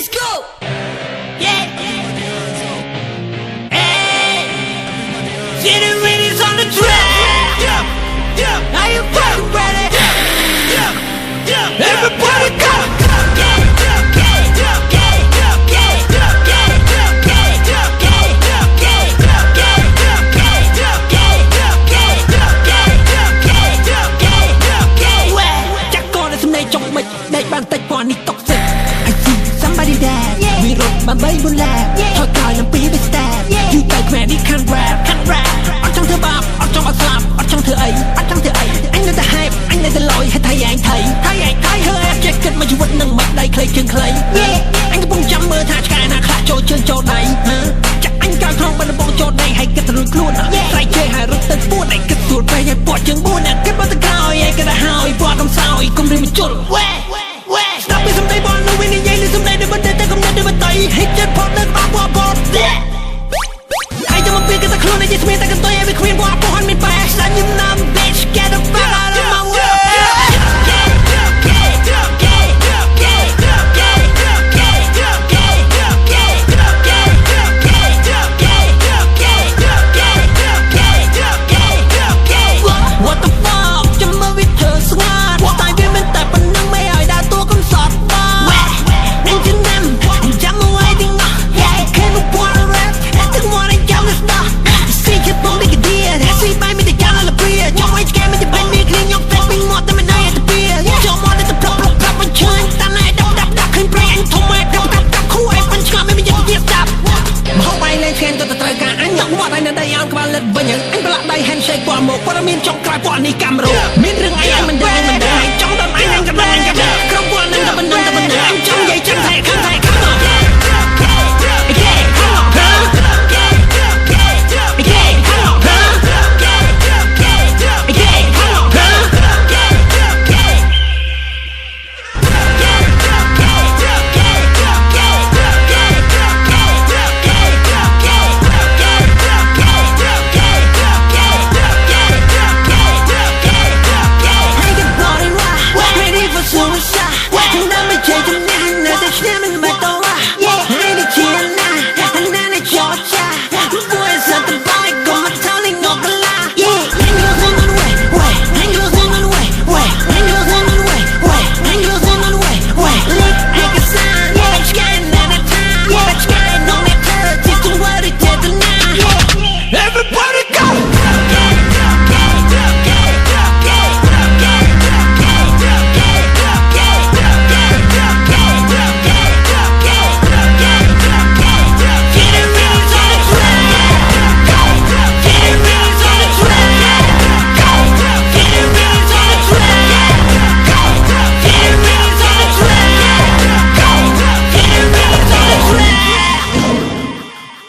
Let's go. Yeah. Hey. City Winnie's on the track. Are you fucking ready? Everybody go. Mà mấy muốn làm thôi còi làm bí với star you tại mẹ đi can rap ở trong thơ bạc ở trong slam ở trong thơ ấy anh là ta hype anh là ta lỗi hay thay anh thấy hơi chết kết mà chú vẫn nâng mặt đầy clay chân clay anh có bông chăm mơ tha cái nào khác trôi chân trôi này chắc anh cao không bên bông trôi này hay kết rồi luôn sai chơi hài rất tên buồn này kết ruột về hay bỏ chân buồn này kết bao tất cả ai cái đã hỏi bỏ trong sao cùng đi một chút stop me someday born no winning yeah lên someday để vấn đề ta không nên để vấn tay hit that pop lên ba qua bot ai cho mình biết cái ta khôn này just me ta cần tôi every queen qua phố hắn mình phải là những năm bitch get the fuck out of my way what the fuck cho mơ biết thở smart tại vì mình tại phần năng mấy ai đã tua con sọt ba anh chân em chẳng có ai tiếng nào khi mà qua rap từng món anh cháu là star see cái bóng đi cái dia see bay mình để cháu là bia trong ai game mình để bay mình clean nhóc phép mình ngọt tại mình ai là bia cho món để tập plop mình chơi ta này đập khi play anh thông mẹ đập khu ai phân chạm mình vẫn tiếp đập mà không bay lên khen tôi trời cả anh nhóc mọt anh ở đây ăn các bạn lên với những anh lại đây handshake qua một qua miền trong cái qua ni cam rồi miền rừng anh mình đây trong đêm anh gặp không qua anh gặp mình anh trong dây chân thề không thề suicide. And I'm a judge, and I'm